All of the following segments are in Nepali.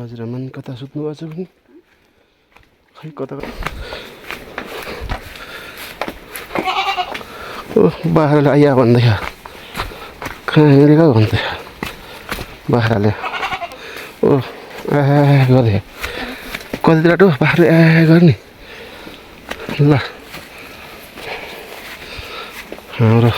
हजुरमान कता सुत्नु भएको छ भने खै कता ओ बाख्राले आइया भन्दैछ कहाँ हिँडेको भन्दैछ बाख्राले ओ गरे कति राटो बाख्रा गर्ने ल हाम्रो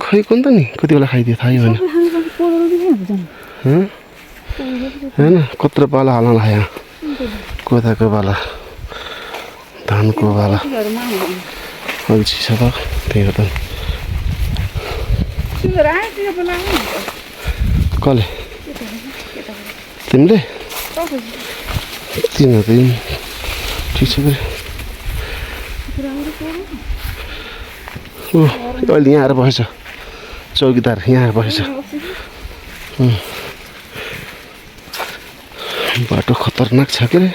खै कुन त नि कति बेला खाइदियो थाहै भएन होइन कत्रो पाला हाल्न लाग्यो कोदाको पाला धानको पाला अल्छी छ त त्यही हो त कसले तिमीले तिमीहरू त ठिक छ ओ अहिले यहाँ आएर बसेछ चौकीदार यहाँ आएर बसेछ बाटो खतरनाक छ के अरे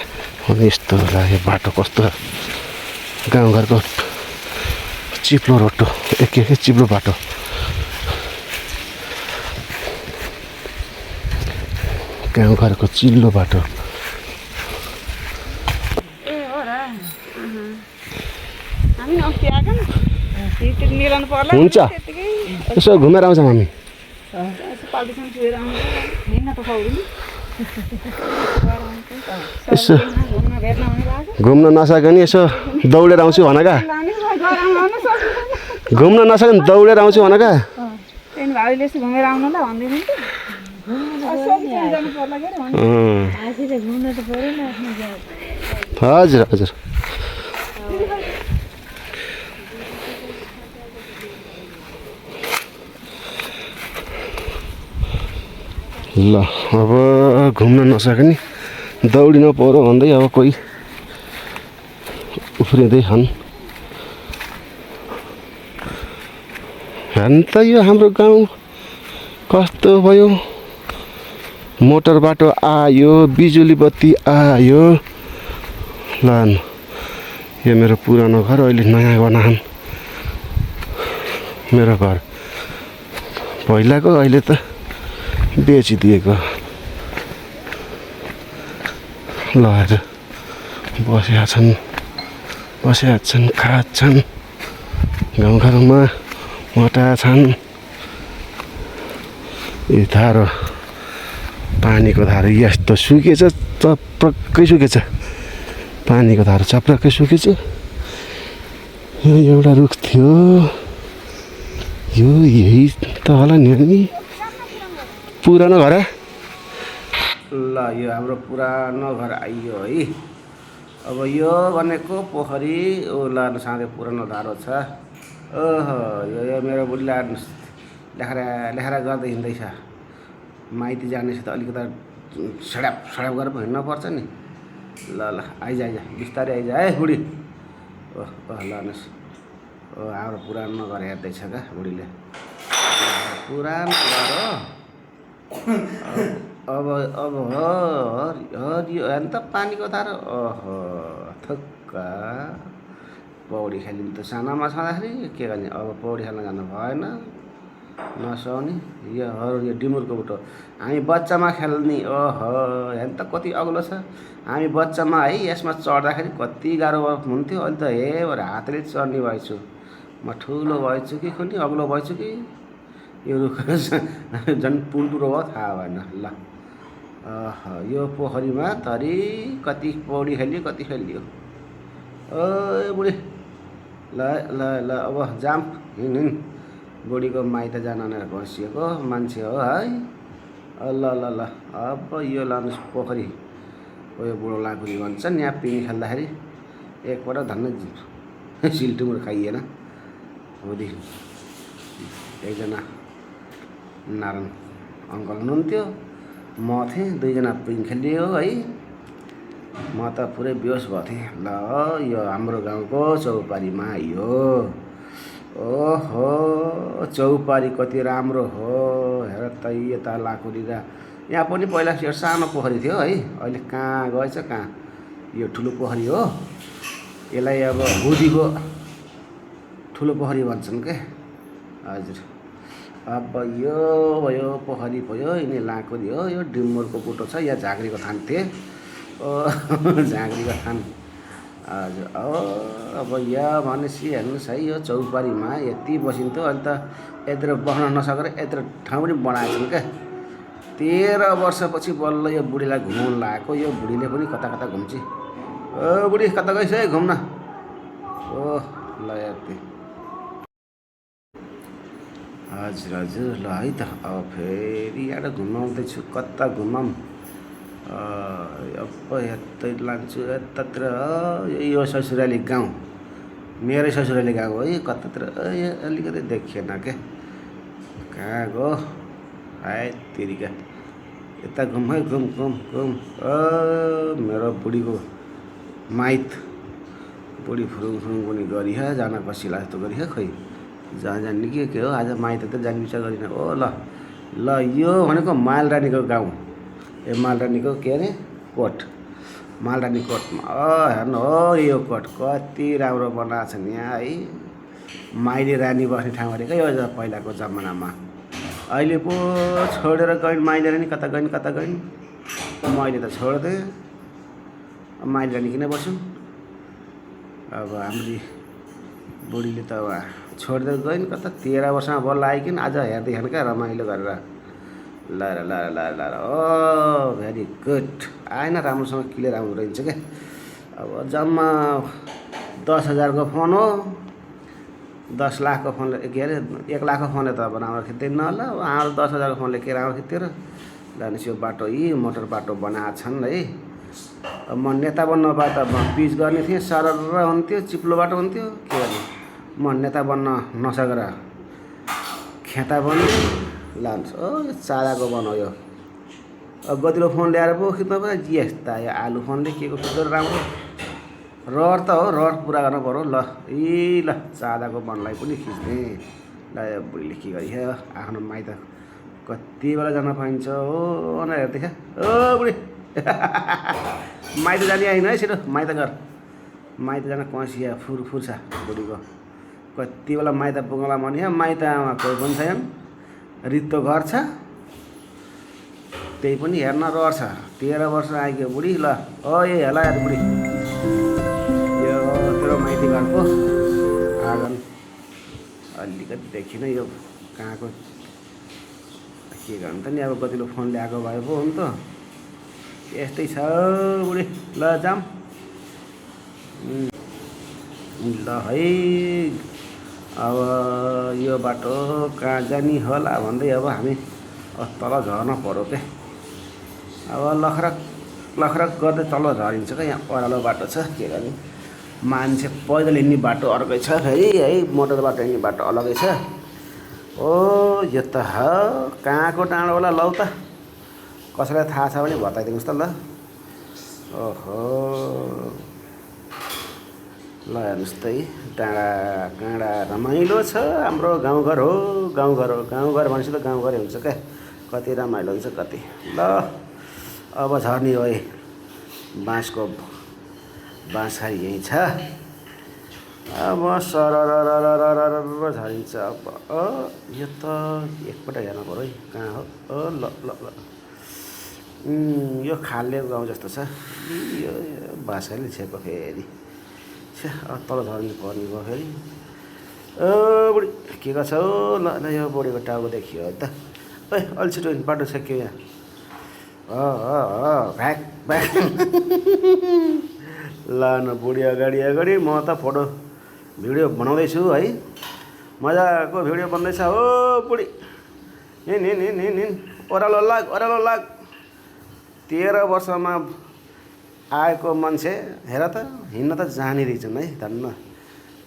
अनि यस्तो लाग्यो बाटो कस्तो गाउँघरको चिप्लो रोटो के चिप्लो बाटो गाउँघरको चिल्लो बाटो हुन्छ यसो घुमेर आउँछ हामी यसो घुम्न नसक्यो भने यसो दौडेर आउँछु भन का घुम्न नसक्यो भने दौडेर आउँछु भन का हजुर हजुर ल अब घुम्न नसके नि दौडिन पऱ्यो भन्दै अब कोही उफ्रिँदै छन् हेर्नु त यो हाम्रो गाउँ कस्तो भयो मोटर बाटो आयो बिजुली बत्ती आयो ल यो मेरो पुरानो घर अहिले नयाँ बनाछन् मेरो घर पहिलाको अहिले त बेचिदिएको लगेर बसेका छन् खान्छन् गाउँघरमा मोटा छन् यो धारो पानीको धारो यस्तो सुकेछ चप्रक्कै सुकेछ पानीको धारो चप्रक्कै सुकेछ यो एउटा रुख थियो यो यही त होला नि पुरानो घर ल यो हाम्रो पुरानो घर आइयो है अब यो भनेको पोखरी ल साँधै पुरानो धारो छ ओहो यो मेरो बुढीलाई लेखेर गर्दै हिँड्दैछ माइती जानेछ त अलिकति सड्याप गरेर पो हिँड्नुपर्छ नि ल आइज बिस्तारै आइज है बुढी ओह लानुहोस् ओ हाम्रो पुरानो घर हेर्दैछ क्या बुढीले पुरानो घर हो अब हरियो हेर्नु त पानीको धारो ओहो थुक्का पौडी खेल्नु त सानामा छँदाखेरि के गर्ने अब पौडी खेल्न जानु भएन नसुहाउने यो डिमुरको बुटो हामी बच्चामा खेल्ने ओहो हेर्नु त कति अग्लो छ हामी बच्चामा है यसमा चढ्दाखेरि कति गाह्रो हुन्थ्यो अहिले त हे हातले चढ्ने भएछु म ठुलो भएछु कि खोल्ने अग्लो भएछु कि यो रुख झन् पुलटुरो भयो थाहा भएन ल यो पोखरीमा धरि कति पौडी खेल्यो कति खेल्यो ओ बुढी ल ल ल अब जाम हिँड बुढीको माइत जान बसिएको मान्छे हो है ल ल ल अब यो लानुहोस् पोखरी यो बुढो लाकुरी भन्छन् यहाँ पिङ खेल्दाखेरि एकपल्ट धन्न सिल्टुमुर खाइएन होदेखि एकजना नारायण अङ्कल हुनुहुन्थ्यो म थिएँ दुईजना पिङ खेलियो है म त पुरै बेहोस भएको थिएँ ल यो हाम्रो गाउँको चौपारीमा आइयो ओहो चौपारी कति राम्रो हो हेर त यता लाकुरी र यहाँ पनि पहिला सानो पोखरी थियो है अहिले कहाँ गएछ कहाँ यो ठुलो पोखरी हो यसलाई अब बुढीको ठुलो पोखरी भन्छन् के हजुर अब यो भयो पोखरी भयो यिनी लाँकुरी हो यो डिम्बुरको बुटो छ यहाँ झाँक्रीको थान थिए झाँक्रीको थान हजुर अब यहाँ भनेपछि हेर्नुहोस् है यो चौपारीमा यति बसिन्थ्यो अनि त यत्र बस्न नसकेर यत्र ठाउँ पनि बनाएछन् क्या 13 वर्षपछि बल्ल यो बुढीलाई घुमाउनु लागेको यो बुढीले पनि कता कता घुम्छ ओ बुढी कता गइस है घुम्न ओ ल यति हजुर हजुर ल है त अब फेरि यहाँ घुमाउँदैछु कता घुमाऊँ अब यतै लान्छु यतातिर यो ससुराली गाउँ मेरै ससुराली गाउँ हो है कतातिर अलिकति देखिएन क्या कहाँ गयो हाय तेरिका यता घुम है घुम घुम घुम मेरो बुढीको माइत बुढी फुरुङ फुरुङ पनि गरिह जान पसिला जस्तो गरिह खोइ जहाँ जाने के हो आज माइत त जाने विचार गरिन ओ ल ल यो भनेको मालरानीको गाउँ ए मालरानीको के अरे कोट मालरानी कोटमा हेर्नु हो यो कोट कति राम्रो बनाएको छ नि यहाँ है माइली रानी बस्ने ठाउँ अरे यो पहिलाको जमानामा अहिले पो छोडेर गइन् माइली रानी कता गइन् मैले त छोडिदिएँ माइली रानी किन बस्छौँ अब हाम्रो बुढीले त छोडिदिएर गइन् कता 13 वर्षमा बल्ल आइकिन आज हेर्दै हेर्नु क्या रमाइलो गरेर ल ओ भेरी गुड आएन राम्रोसँग क्लियर आउँदो रहेछ क्या अब जम्मा 10,000 को फोन हो 10 लाख को फोनले के अरे 1 लाख को फोनले त अब राम्रो खिच्दैन होला हाम्रो 10,000 को फोनले के राम्रो खिच्थ्यो र भनेपछि यो बाटो यी मोटर बाटो बनाएको छन् है म नेता बन्न भए त पिच गर्ने थिएँ सरर हुन्थ्यो चिप्लो बाटो हुन्थ्यो के गर्ने म नेता बन्न नसकेर खेता बन्यो लान्छ ओ चालाको बनायो अब गतिलो फोन ल्याएर पो खिच्नु पऱ्यो यस्ता यो आलु फोनले के को खिच्दो राम्रो रड त हो रड पुरा गर्नु पऱ्यो ल ल चालाको बनलाई पनि खिच्ने ल यो बुढीले के गरी आफ्नो माइत कति बेला जान पाइन्छ हो भनेर हेर्दै ओ बुढी माइत जाने आइन है छिटो माइत घर माइत जान कसिया फुर छ बुढीको कति बेला माइत पुगला भने माइत आमा कोही पनि छैन रित्तो घर छ त्यही पनि हेर्न रहर छ 13 वर्ष आइगयो बुढी ल ओ ए हेला यार बुढी यो तेरो माइती घरको आँगन अलिकति देखिन यो कहाँको के गर्नु त नि अब कतिलो फोन ल्याएको भए पो हो नि त यस्तै छ बुढी ल जाम ल है अब यो बाटो कहाँ जाने होला भन्दै अब हामी तल झर्न पऱ्यो क्या अब लखरक गर्दै तल झरिन्छ क्या यहाँ ओह्रालो बाटो छ के गर्ने मान्छे पैदल हिँड्ने बाटो अर्कै छ फेरि है मोटर बाटो हिँड्ने बाटो अलगै छ ओ यो त कहाँको डाँडो होला लौ त कसैलाई थाहा छ भने बताइदिनुहोस् त ल ओहो ल हेर्नुहोस् त है डाँडा रमाइलो छ हाम्रो गाउँघर हो गाउँघर भनेपछि त गाउँघरै हुन्छ क्या कति रमाइलो हुन्छ कति ल अब झर्ने हो है बाँसखारी यहीँ छ अब सरर झरिन्छ अब यो त एकपल्ट हेर्नु पऱ्यो है कहाँ हो ल यो खाले गाउँ जस्तो छ यो बाँसखारीले छेको फेरि तल झर्नु पर्ने भयो फेरि ओ बुढी के गर्छ हो ल यो बुढीको टाउको देखियो है त ए अलि छिटो बाटो छेक्यो यहाँ भ्याक भ्याक ल न बुढी अगाडि म त फोटो भिडियो बनाउँदैछु है मजाको भिडियो बन्दैछ हो बुढी हिँड ओह्रालो लाग 13 वर्षमा आएको मान्छे हेर त हिँड्न त जाने रहेछन् है धन्न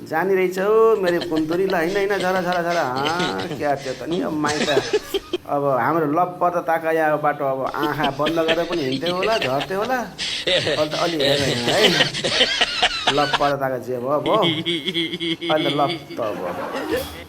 जाने रहेछ हो मेरो कुन्तुरी ल होइन झरा क्या त्यो त नि अब माइत अब हाम्रो लप्पर त ताकाया बाटो अब आँखा बन्द गरेर पनि हिँड्थ्यो होला झर्थ्यो होला अहिले त अलि हेरेर है लप्पर ताका जे भयो अहिले लप त अब